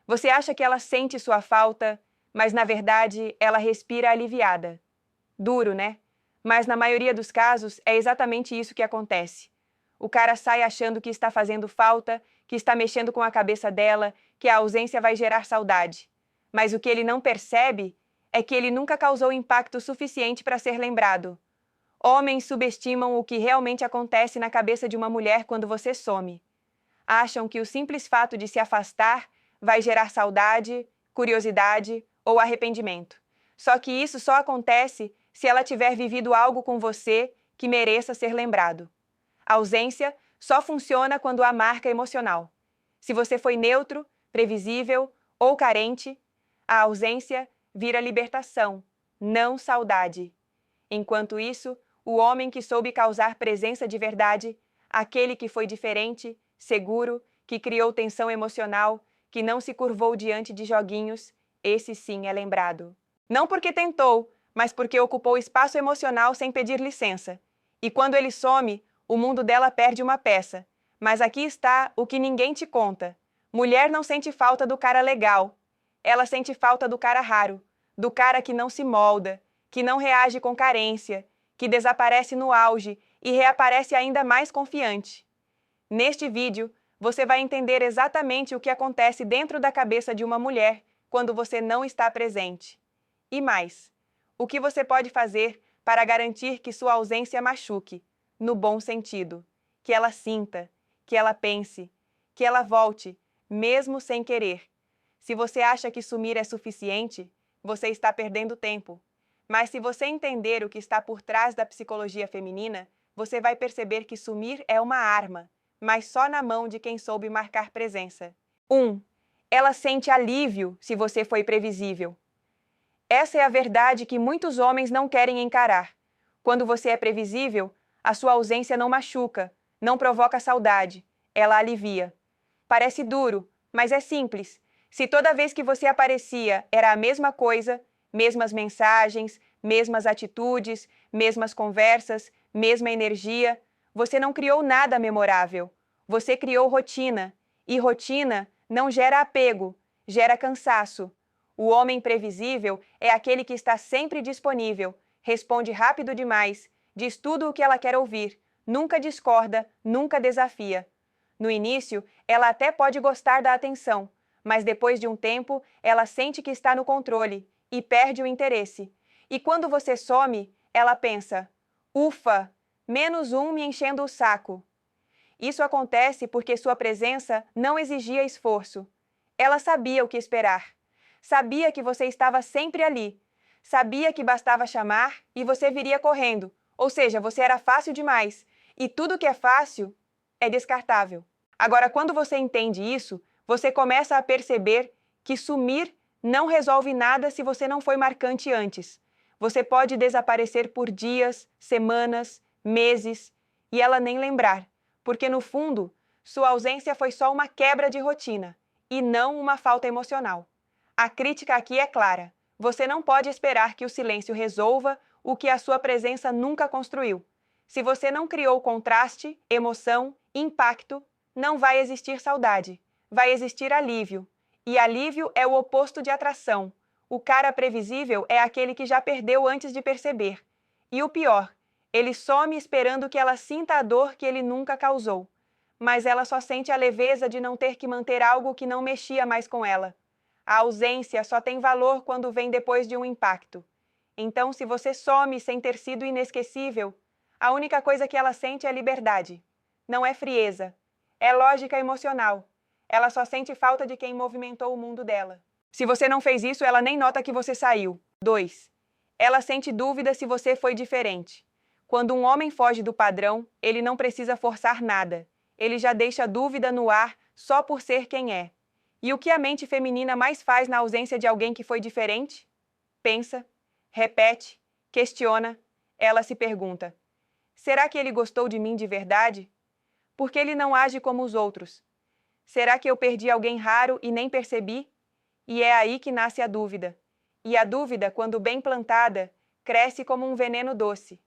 Você acha que ela sente sua falta, mas na verdade ela respira aliviada. Duro, né? Mas na maioria dos casos é exatamente isso que acontece. O cara sai achando que está fazendo falta, que está mexendo com a cabeça dela, que a ausência vai gerar saudade. Mas o que ele não percebe é que ele nunca causou impacto suficiente para ser lembrado. Homens subestimam o que realmente acontece na cabeça de uma mulher quando você some. Acham que o simples fato de se afastar vai gerar saudade, curiosidade ou arrependimento. Só que isso só acontece se ela tiver vivido algo com você que mereça ser lembrado. A ausência só funciona quando há marca emocional. Se você foi neutro, previsível ou carente, a ausência vira libertação, não saudade. Enquanto isso, o homem que soube causar presença de verdade, aquele que foi diferente, seguro, que criou tensão emocional, que não se curvou diante de joguinhos, esse sim é lembrado. Não porque tentou, mas porque ocupou espaço emocional sem pedir licença. E quando ele some, o mundo dela perde uma peça. Mas aqui está o que ninguém te conta. Mulher não sente falta do cara legal. Ela sente falta do cara raro, do cara que não se molda, que não reage com carência, que desaparece no auge e reaparece ainda mais confiante. Neste vídeo, você vai entender exatamente o que acontece dentro da cabeça de uma mulher quando você não está presente. E mais, o que você pode fazer para garantir que sua ausência machuque, no bom sentido, que ela sinta, que ela pense, que ela volte, mesmo sem querer. Se você acha que sumir é suficiente, você está perdendo tempo. Mas se você entender o que está por trás da psicologia feminina, você vai perceber que sumir é uma arma, mas só na mão de quem soube marcar presença. 1. Ela sente alívio se você foi previsível. Essa é a verdade que muitos homens não querem encarar. Quando você é previsível, a sua ausência não machuca, não provoca saudade, ela alivia. Parece duro, mas é simples. Se toda vez que você aparecia era a mesma coisa, mesmas mensagens, mesmas atitudes, mesmas conversas, mesma energia, você não criou nada memorável. Você criou rotina. E rotina não gera apego, gera cansaço. O homem previsível é aquele que está sempre disponível, responde rápido demais, diz tudo o que ela quer ouvir, nunca discorda, nunca desafia. No início, ela até pode gostar da atenção, mas depois de um tempo, ela sente que está no controle e perde o interesse. E quando você some, ela pensa: ufa, menos um me enchendo o saco. Isso acontece porque sua presença não exigia esforço. Ela sabia o que esperar. Sabia que você estava sempre ali. Sabia que bastava chamar e você viria correndo. Ou seja, você era fácil demais. E tudo que é fácil é descartável. Agora, quando você entende isso, você começa a perceber que sumir não resolve nada se você não foi marcante antes. Você pode desaparecer por dias, semanas, meses, e ela nem lembrar, porque no fundo, sua ausência foi só uma quebra de rotina, e não uma falta emocional. A crítica aqui é clara. Você não pode esperar que o silêncio resolva o que a sua presença nunca construiu. Se você não criou contraste, emoção, impacto, não vai existir saudade. Vai existir alívio. E alívio é o oposto de atração. O cara previsível é aquele que já perdeu antes de perceber. E o pior, ele some esperando que ela sinta a dor que ele nunca causou. Mas ela só sente a leveza de não ter que manter algo que não mexia mais com ela. A ausência só tem valor quando vem depois de um impacto. Então, se você some sem ter sido inesquecível, a única coisa que ela sente é liberdade. Não é frieza. É lógica emocional. Ela só sente falta de quem movimentou o mundo dela. Se você não fez isso, ela nem nota que você saiu. 2. Ela sente dúvida se você foi diferente. Quando um homem foge do padrão, ele não precisa forçar nada. Ele já deixa dúvida no ar só por ser quem é. E o que a mente feminina mais faz na ausência de alguém que foi diferente? Pensa, repete, questiona. Ela se pergunta: será que ele gostou de mim de verdade? Por que ele não age como os outros? Será que eu perdi alguém raro e nem percebi? E é aí que nasce a dúvida. E a dúvida, quando bem plantada, cresce como um veneno doce.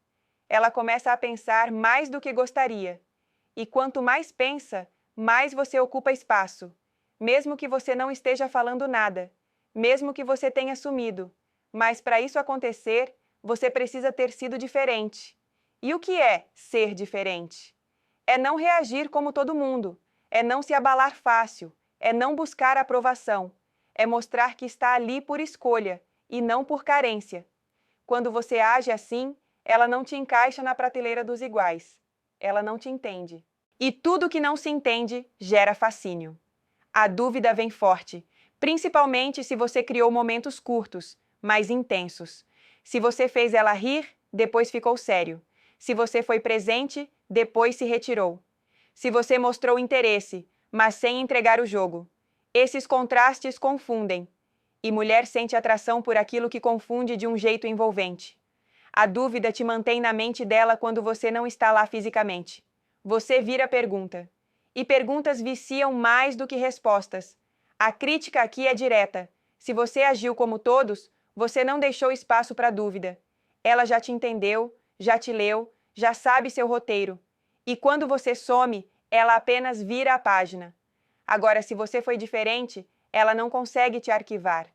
Ela começa a pensar mais do que gostaria. E quanto mais pensa, mais você ocupa espaço. mesmo que você não esteja falando nada, mesmo que você tenha sumido. Mas para isso acontecer, você precisa ter sido diferente. E o que é ser diferente? É não reagir como todo mundo, é não se abalar fácil, é não buscar aprovação, é mostrar que está ali por escolha e não por carência. Quando você age assim, ela não te encaixa na prateleira dos iguais. Ela não te entende. E tudo que não se entende gera fascínio. A dúvida vem forte, principalmente se você criou momentos curtos, mas intensos. Se você fez ela rir, depois ficou sério. Se você foi presente, depois se retirou. Se você mostrou interesse, mas sem entregar o jogo. Esses contrastes confundem. E mulher sente atração por aquilo que confunde de um jeito envolvente. A dúvida te mantém na mente dela quando você não está lá fisicamente. Você vira pergunta. E perguntas viciam mais do que respostas. A crítica aqui é direta. Se você agiu como todos, você não deixou espaço para dúvida. Ela já te entendeu, já te leu, já sabe seu roteiro. E quando você some, ela apenas vira a página. Agora, se você foi diferente, ela não consegue te arquivar.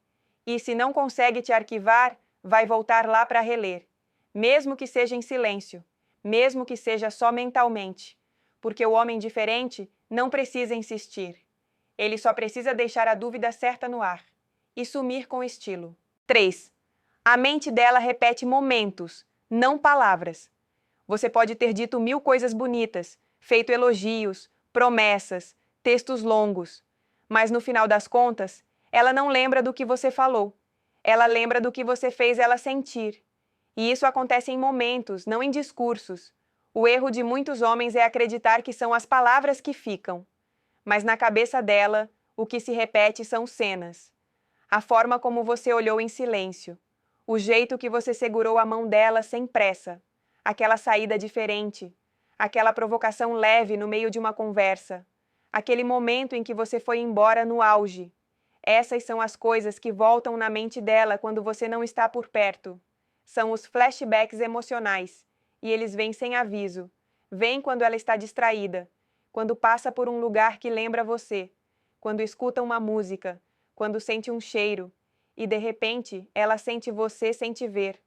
E se não consegue te arquivar, vai voltar lá para reler. Mesmo que seja em silêncio, mesmo que seja só mentalmente. Porque o homem diferente não precisa insistir. Ele só precisa deixar a dúvida certa no ar e sumir com estilo. 3. A mente dela repete momentos, não palavras. Você pode ter dito 1000 coisas bonitas, feito elogios, promessas, textos longos. Mas no final das contas, ela não lembra do que você falou. Ela lembra do que você fez ela sentir. E isso acontece em momentos, não em discursos. O erro de muitos homens é acreditar que são as palavras que ficam. Mas na cabeça dela, o que se repete são cenas. A forma como você olhou em silêncio. O jeito que você segurou a mão dela sem pressa. Aquela saída diferente. Aquela provocação leve no meio de uma conversa. Aquele momento em que você foi embora no auge. Essas são as coisas que voltam na mente dela quando você não está por perto. São os flashbacks emocionais. E eles vêm sem aviso. Vêm quando ela está distraída. Quando passa por um lugar que lembra você. Quando escuta uma música. Quando sente um cheiro. E de repente, ela sente você sem te ver.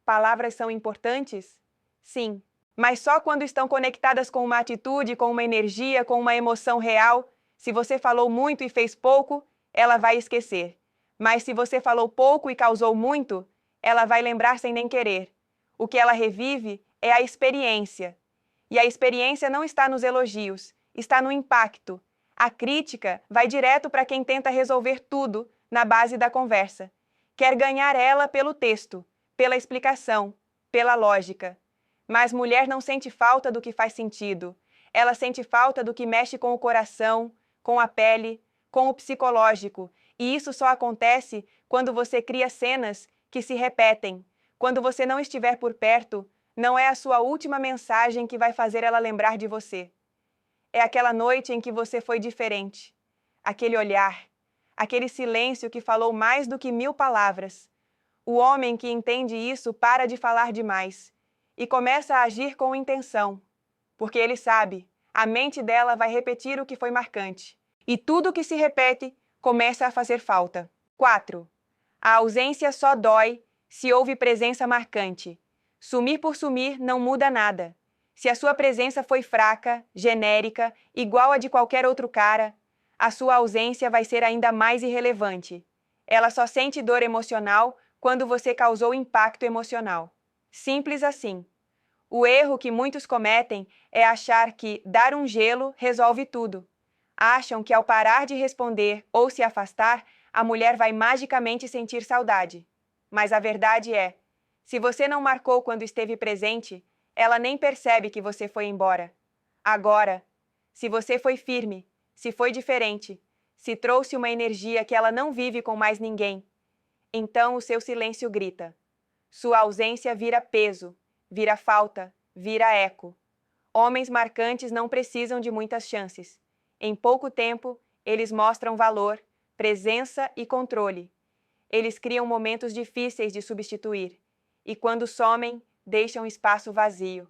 Palavras são importantes? Sim. Mas só quando estão conectadas com uma atitude, com uma energia, com uma emoção real. Se você falou muito e fez pouco, ela vai esquecer. Mas se você falou pouco e causou muito, ela vai lembrar sem nem querer. O que ela revive é a experiência. E a experiência não está nos elogios, está no impacto. A crítica vai direto para quem tenta resolver tudo na base da conversa. Quer ganhar ela pelo texto, pela explicação, pela lógica. Mas mulher não sente falta do que faz sentido. Ela sente falta do que mexe com o coração, com a pele, com o psicológico. E isso só acontece quando você cria cenas que se repetem. Quando você não estiver por perto, não é a sua última mensagem que vai fazer ela lembrar de você. É aquela noite em que você foi diferente. Aquele olhar, aquele silêncio que falou mais do que 1000 palavras. O homem que entende isso para de falar demais e começa a agir com intenção. Porque ele sabe, a mente dela vai repetir o que foi marcante. E tudo que se repete começa a fazer falta. 4. A ausência só dói se houve presença marcante. Sumir por sumir não muda nada. Se a sua presença foi fraca, genérica, igual a de qualquer outro cara, a sua ausência vai ser ainda mais irrelevante. Ela só sente dor emocional quando você causou impacto emocional. Simples assim. O erro que muitos cometem é achar que dar um gelo resolve tudo. Acham que ao parar de responder ou se afastar, a mulher vai magicamente sentir saudade. Mas a verdade é, se você não marcou quando esteve presente, ela nem percebe que você foi embora. Agora, se você foi firme, se foi diferente, se trouxe uma energia que ela não vive com mais ninguém, então o seu silêncio grita. Sua ausência vira peso, vira falta, vira eco. Homens marcantes não precisam de muitas chances. Em pouco tempo, eles mostram valor, presença e controle. Eles criam momentos difíceis de substituir. E quando somem, deixam espaço vazio.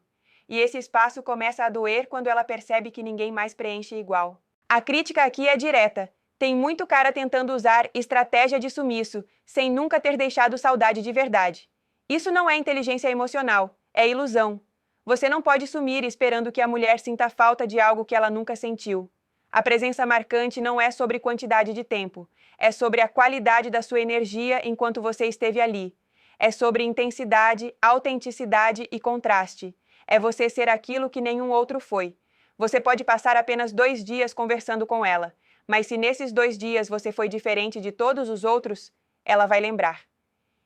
E esse espaço começa a doer quando ela percebe que ninguém mais preenche igual. A crítica aqui é direta. Tem muito cara tentando usar estratégia de sumiço, sem nunca ter deixado saudade de verdade. Isso não é inteligência emocional, é ilusão. Você não pode sumir esperando que a mulher sinta falta de algo que ela nunca sentiu. A presença marcante não é sobre quantidade de tempo, é sobre a qualidade da sua energia enquanto você esteve ali. É sobre intensidade, autenticidade e contraste. É você ser aquilo que nenhum outro foi. Você pode passar apenas 2 dias conversando com ela, mas se nesses 2 dias você foi diferente de todos os outros, ela vai lembrar.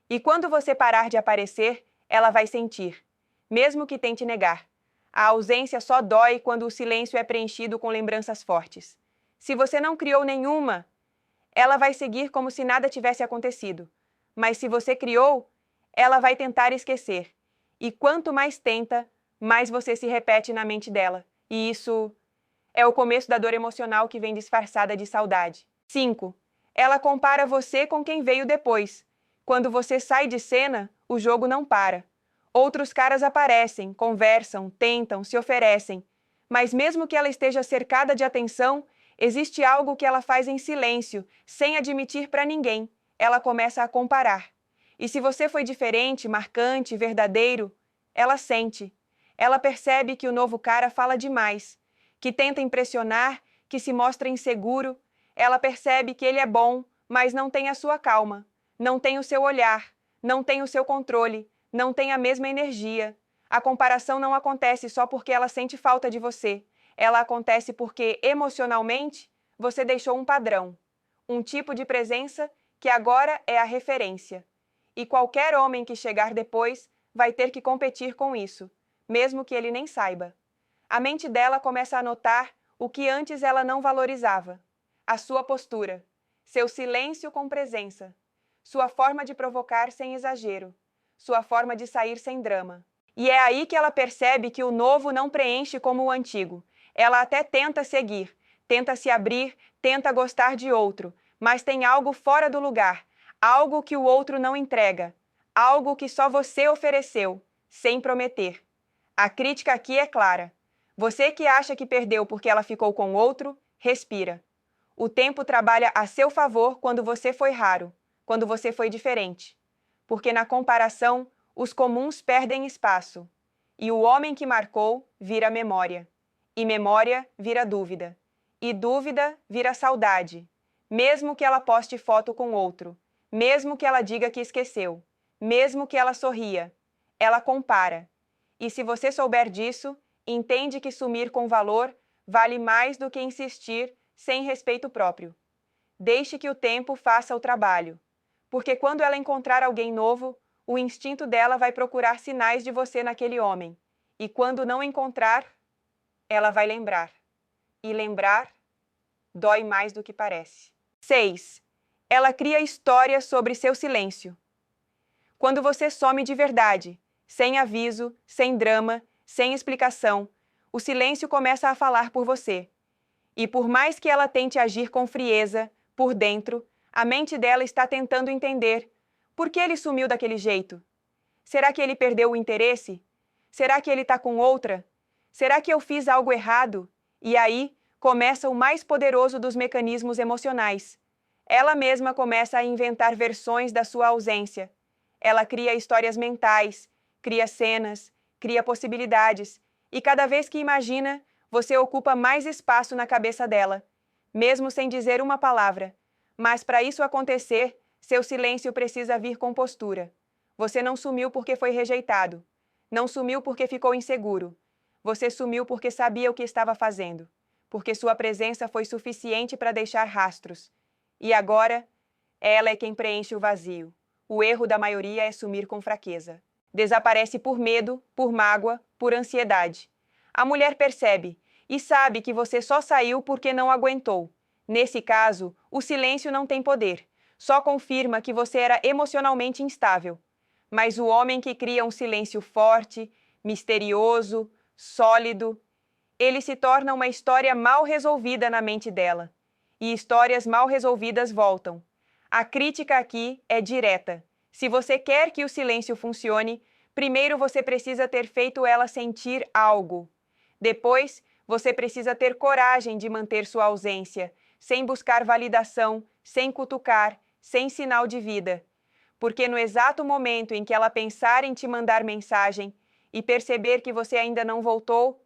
E quando você parar de aparecer, ela vai sentir, mesmo que tente negar. A ausência só dói quando o silêncio é preenchido com lembranças fortes. Se você não criou nenhuma, ela vai seguir como se nada tivesse acontecido. Mas se você criou, ela vai tentar esquecer. E quanto mais tenta, mais você se repete na mente dela. E isso é o começo da dor emocional que vem disfarçada de saudade. 5. Ela compara você com quem veio depois. Quando você sai de cena, o jogo não para. Outros caras aparecem, conversam, tentam, se oferecem. Mas mesmo que ela esteja cercada de atenção, existe algo que ela faz em silêncio, sem admitir para ninguém. Ela começa a comparar. E se você foi diferente, marcante, verdadeiro, ela sente. Ela percebe que o novo cara fala demais, que tenta impressionar, que se mostra inseguro. Ela percebe que ele é bom, mas não tem a sua calma, não tem o seu olhar, não tem o seu controle, não tem a mesma energia. A comparação não acontece só porque ela sente falta de você. Ela acontece porque, emocionalmente, você deixou um padrão, um tipo de presença que agora é a referência. E qualquer homem que chegar depois vai ter que competir com isso, mesmo que ele nem saiba. A mente dela começa a notar o que antes ela não valorizava. A sua postura, seu silêncio com presença, sua forma de provocar sem exagero, sua forma de sair sem drama. E é aí que ela percebe que o novo não preenche como o antigo. Ela até tenta seguir, tenta se abrir, tenta gostar de outro, mas tem algo fora do lugar, algo que o outro não entrega, algo que só você ofereceu, sem prometer. A crítica aqui é clara. Você que acha que perdeu porque ela ficou com outro, respira. O tempo trabalha a seu favor quando você foi raro, quando você foi diferente. Porque na comparação, os comuns perdem espaço. E o homem que marcou vira memória. E memória vira dúvida. E dúvida vira saudade. Mesmo que ela poste foto com outro. Mesmo que ela diga que esqueceu. Mesmo que ela sorria. Ela compara. E se você souber disso, entende que sumir com valor vale mais do que insistir sem respeito próprio. Deixe que o tempo faça o trabalho. Porque quando ela encontrar alguém novo, o instinto dela vai procurar sinais de você naquele homem. E quando não encontrar, ela vai lembrar. E lembrar dói mais do que parece. 6. Ela cria histórias sobre seu silêncio. Quando você some de verdade, sem aviso, sem drama, sem explicação, o silêncio começa a falar por você. E por mais que ela tente agir com frieza, por dentro, a mente dela está tentando entender. Por que ele sumiu daquele jeito? Será que ele perdeu o interesse? Será que ele está com outra? Será que eu fiz algo errado? E aí começa o mais poderoso dos mecanismos emocionais. Ela mesma começa a inventar versões da sua ausência. Ela cria histórias mentais, cria cenas, cria possibilidades. E cada vez que imagina, você ocupa mais espaço na cabeça dela, mesmo sem dizer uma palavra. Mas para isso acontecer, seu silêncio precisa vir com postura. Você não sumiu porque foi rejeitado. Não sumiu porque ficou inseguro. Você sumiu porque sabia o que estava fazendo. Porque sua presença foi suficiente para deixar rastros. E agora, ela é quem preenche o vazio. O erro da maioria é sumir com fraqueza. Desaparece por medo, por mágoa, por ansiedade. A mulher percebe e sabe que você só saiu porque não aguentou. Nesse caso, o silêncio não tem poder. Só confirma que você era emocionalmente instável. Mas o homem que cria um silêncio forte, misterioso, sólido, ele se torna uma história mal resolvida na mente dela. E histórias mal resolvidas voltam. A crítica aqui é direta. Se você quer que o silêncio funcione, primeiro você precisa ter feito ela sentir algo. Depois, você precisa ter coragem de manter sua ausência, sem buscar validação, sem cutucar, sem sinal de vida. Porque no exato momento em que ela pensar em te mandar mensagem e perceber que você ainda não voltou,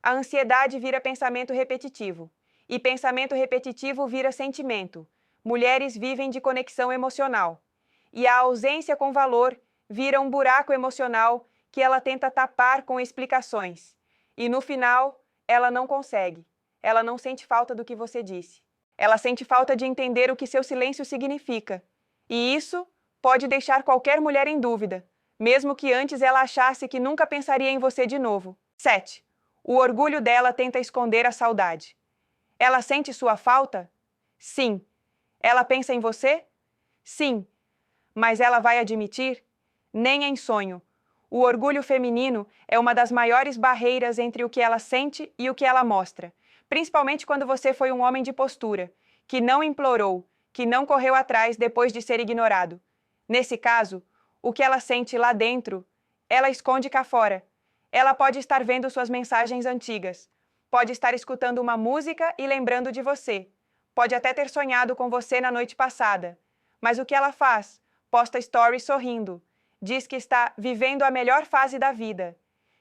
a ansiedade vira pensamento repetitivo. E pensamento repetitivo vira sentimento. Mulheres vivem de conexão emocional. E a ausência com valor vira um buraco emocional que ela tenta tapar com explicações. E no final, ela não consegue. Ela não sente falta do que você disse. Ela sente falta de entender o que seu silêncio significa. E isso pode deixar qualquer mulher em dúvida, mesmo que antes ela achasse que nunca pensaria em você de novo. 7. O orgulho dela tenta esconder a saudade. Ela sente sua falta? Sim. Ela pensa em você? Sim. Mas ela vai admitir? Nem em sonho. O orgulho feminino é uma das maiores barreiras entre o que ela sente e o que ela mostra, principalmente quando você foi um homem de postura, que não implorou, que não correu atrás depois de ser ignorado. Nesse caso, o que ela sente lá dentro, ela esconde cá fora. Ela pode estar vendo suas mensagens antigas, pode estar escutando uma música e lembrando de você, pode até ter sonhado com você na noite passada. Mas o que ela faz? Posta stories sorrindo. Diz que está vivendo a melhor fase da vida.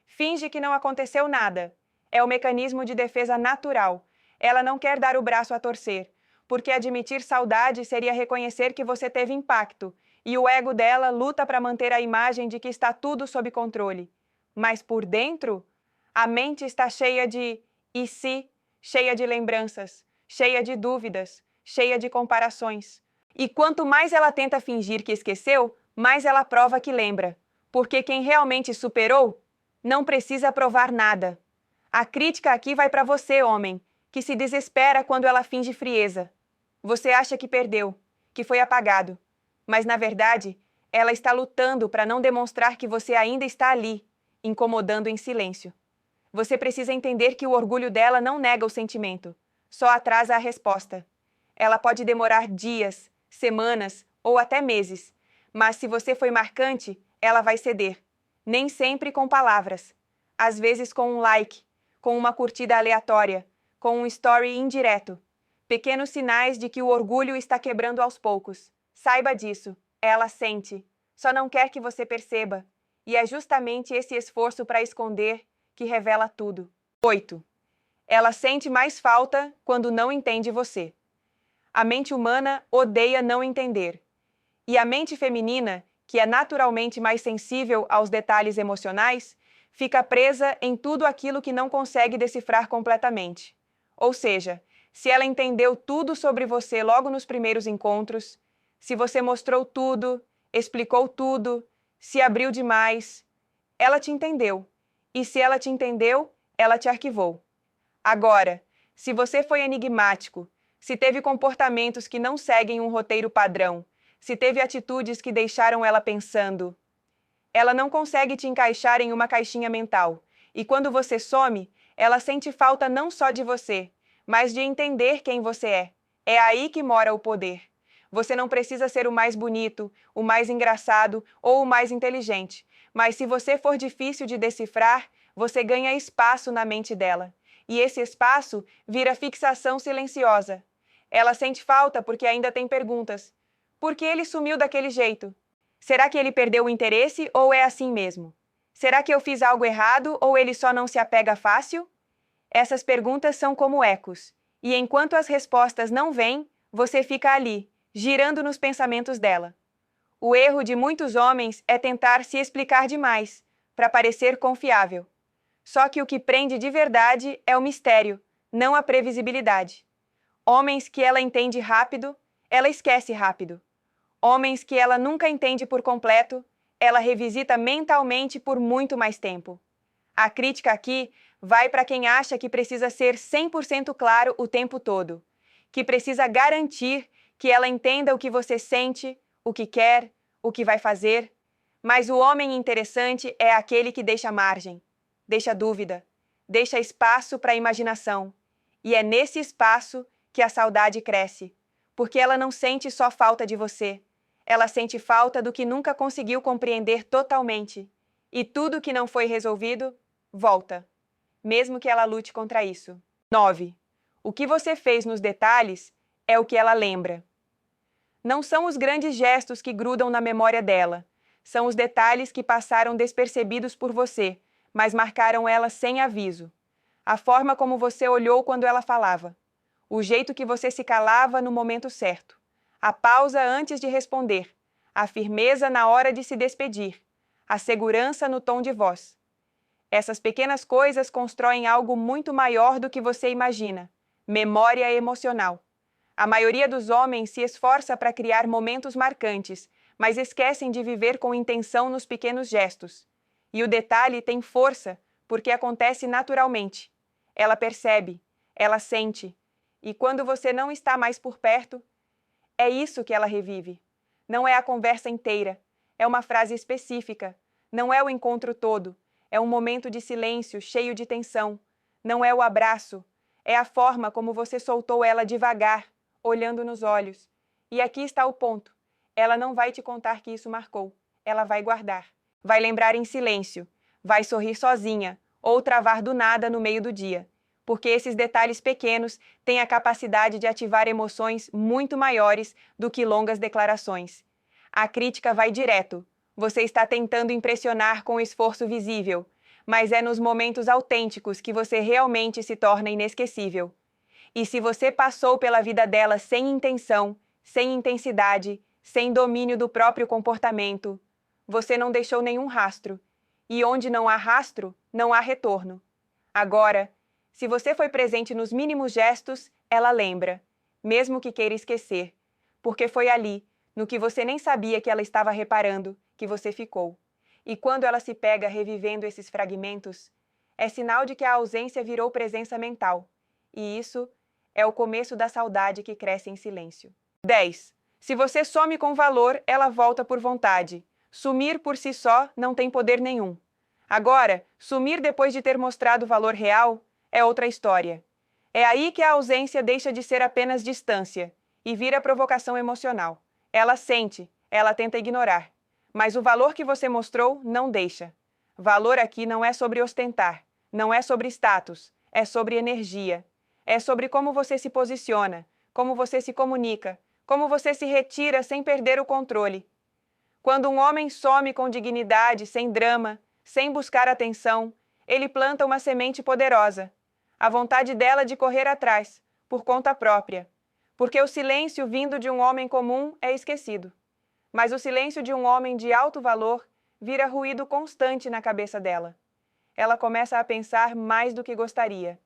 Finge que não aconteceu nada. É o mecanismo de defesa natural. Ela não quer dar o braço a torcer, porque admitir saudade seria reconhecer que você teve impacto, e o ego dela luta para manter a imagem de que está tudo sob controle. Mas por dentro, a mente está cheia de e se, cheia de lembranças, cheia de dúvidas, cheia de comparações. E quanto mais ela tenta fingir que esqueceu, mais ela prova que lembra. Porque quem realmente superou, não precisa provar nada. A crítica aqui vai para você, homem, que se desespera quando ela finge frieza. Você acha que perdeu, que foi apagado. Mas, na verdade, ela está lutando para não demonstrar que você ainda está ali, incomodando em silêncio. Você precisa entender que o orgulho dela não nega o sentimento, só atrasa a resposta. Ela pode demorar dias, semanas ou até meses, mas se você foi marcante, ela vai ceder. Nem sempre com palavras. Às vezes com um like, com uma curtida aleatória, com um story indireto. Pequenos sinais de que o orgulho está quebrando aos poucos. Saiba disso. Ela sente. Só não quer que você perceba. E é justamente esse esforço para esconder que revela tudo. 8. Ela sente mais falta quando não entende você. A mente humana odeia não entender. E a mente feminina, que é naturalmente mais sensível aos detalhes emocionais, fica presa em tudo aquilo que não consegue decifrar completamente. Ou seja, se ela entendeu tudo sobre você logo nos primeiros encontros, se você mostrou tudo, explicou tudo, se abriu demais, ela te entendeu. E se ela te entendeu, ela te arquivou. Agora, se você foi enigmático, se teve comportamentos que não seguem um roteiro padrão, se teve atitudes que deixaram ela pensando, ela não consegue te encaixar em uma caixinha mental. E quando você some, ela sente falta não só de você, mas de entender quem você é. É aí que mora o poder. Você não precisa ser o mais bonito, o mais engraçado ou o mais inteligente. Mas se você for difícil de decifrar, você ganha espaço na mente dela. E esse espaço vira fixação silenciosa. Ela sente falta porque ainda tem perguntas. Por que ele sumiu daquele jeito? Será que ele perdeu o interesse ou é assim mesmo? Será que eu fiz algo errado ou ele só não se apega fácil? Essas perguntas são como ecos. E enquanto as respostas não vêm, você fica ali, girando nos pensamentos dela. O erro de muitos homens é tentar se explicar demais, para parecer confiável. Só que o que prende de verdade é o mistério, não a previsibilidade. Homens que ela entende rápido, ela esquece rápido. Homens que ela nunca entende por completo, ela revisita mentalmente por muito mais tempo. A crítica aqui vai para quem acha que precisa ser 100% claro o tempo todo, que precisa garantir que ela entenda o que você sente, o que quer, o que vai fazer. Mas o homem interessante é aquele que deixa margem, deixa dúvida, deixa espaço para a imaginação. E é nesse espaço que a saudade cresce, porque ela não sente só falta de você, ela sente falta do que nunca conseguiu compreender totalmente. E tudo que não foi resolvido, volta, mesmo que ela lute contra isso. 9. O que você fez nos detalhes é o que ela lembra. Não são os grandes gestos que grudam na memória dela. São os detalhes que passaram despercebidos por você, mas marcaram ela sem aviso. A forma como você olhou quando ela falava. O jeito que você se calava no momento certo. A pausa antes de responder. A firmeza na hora de se despedir. A segurança no tom de voz. Essas pequenas coisas constroem algo muito maior do que você imagina. Memória emocional. A maioria dos homens se esforça para criar momentos marcantes, mas esquecem de viver com intenção nos pequenos gestos. E o detalhe tem força porque acontece naturalmente. Ela percebe, ela sente. E quando você não está mais por perto, é isso que ela revive. Não é a conversa inteira, é uma frase específica. Não é o encontro todo, é um momento de silêncio cheio de tensão. Não é o abraço, é a forma como você soltou ela devagar, olhando nos olhos. E aqui está o ponto. Ela não vai te contar que isso marcou. Ela vai guardar. Vai lembrar em silêncio. Vai sorrir sozinha ou travar do nada no meio do dia. Porque esses detalhes pequenos têm a capacidade de ativar emoções muito maiores do que longas declarações. A crítica vai direto. Você está tentando impressionar com esforço visível, mas é nos momentos autênticos que você realmente se torna inesquecível. E se você passou pela vida dela sem intenção, sem intensidade, sem domínio do próprio comportamento, você não deixou nenhum rastro. E onde não há rastro, não há retorno. Agora, se você foi presente nos mínimos gestos, ela lembra, mesmo que queira esquecer, porque foi ali, no que você nem sabia que ela estava reparando, que você ficou. E quando ela se pega revivendo esses fragmentos, é sinal de que a ausência virou presença mental. E isso é o começo da saudade que cresce em silêncio. 10. Se você some com valor, ela volta por vontade. Sumir por si só não tem poder nenhum. Agora, sumir depois de ter mostrado valor real é outra história. É aí que a ausência deixa de ser apenas distância e vira provocação emocional. Ela sente, ela tenta ignorar. Mas o valor que você mostrou não deixa. Valor aqui não é sobre ostentar, não é sobre status, é sobre energia. É sobre como você se posiciona, como você se comunica, como você se retira sem perder o controle. Quando um homem some com dignidade, sem drama, sem buscar atenção, ele planta uma semente poderosa. A vontade dela de correr atrás, por conta própria. Porque o silêncio vindo de um homem comum é esquecido. Mas o silêncio de um homem de alto valor vira ruído constante na cabeça dela. Ela começa a pensar mais do que gostaria.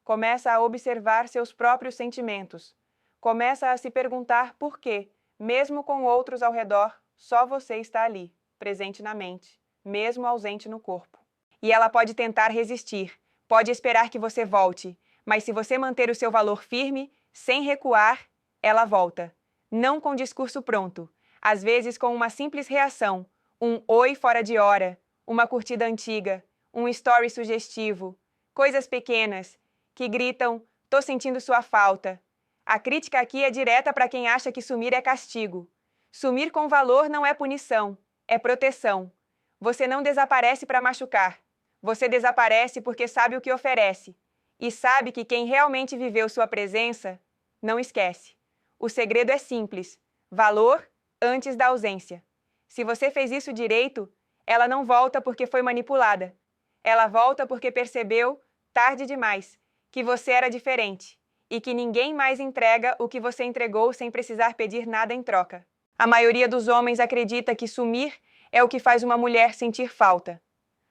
Começa a observar seus próprios sentimentos. Começa a se perguntar por quê, mesmo com outros ao redor, só você está ali, presente na mente, mesmo ausente no corpo. E ela pode tentar resistir, pode esperar que você volte, mas se você manter o seu valor firme, sem recuar, ela volta. Não com discurso pronto, às vezes com uma simples reação, um oi fora de hora, uma curtida antiga, um story sugestivo, coisas pequenas que gritam, tô sentindo sua falta. A crítica aqui é direta para quem acha que sumir é castigo. Sumir com valor não é punição, é proteção. Você não desaparece para machucar. Você desaparece porque sabe o que oferece. E sabe que quem realmente viveu sua presença não esquece. O segredo é simples: valor antes da ausência. Se você fez isso direito, ela não volta porque foi manipulada. Ela volta porque percebeu, tarde demais, que você era diferente e que ninguém mais entrega o que você entregou sem precisar pedir nada em troca. A maioria dos homens acredita que sumir é o que faz uma mulher sentir falta.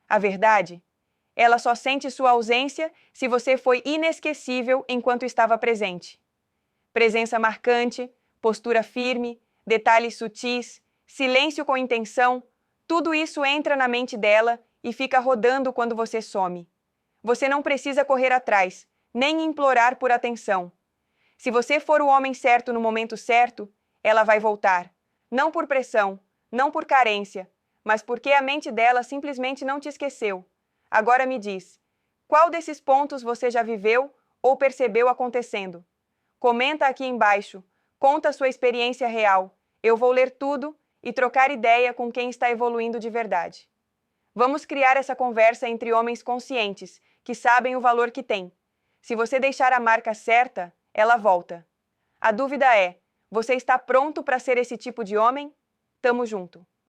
A verdade? Ela só sente sua ausência se você foi inesquecível enquanto estava presente. Presença marcante, postura firme, detalhes sutis, silêncio com intenção, tudo isso entra na mente dela e fica rodando quando você some. Você não precisa correr atrás, nem implorar por atenção. Se você for o homem certo no momento certo, ela vai voltar. Não por pressão, não por carência, mas porque a mente dela simplesmente não te esqueceu. Agora me diz, qual desses pontos você já viveu ou percebeu acontecendo? Comenta aqui embaixo, conta sua experiência real. Eu vou ler tudo e trocar ideia com quem está evoluindo de verdade. Vamos criar essa conversa entre homens conscientes, que sabem o valor que têm. Se você deixar a marca certa, ela volta. A dúvida é: você está pronto para ser esse tipo de homem? Tamo junto.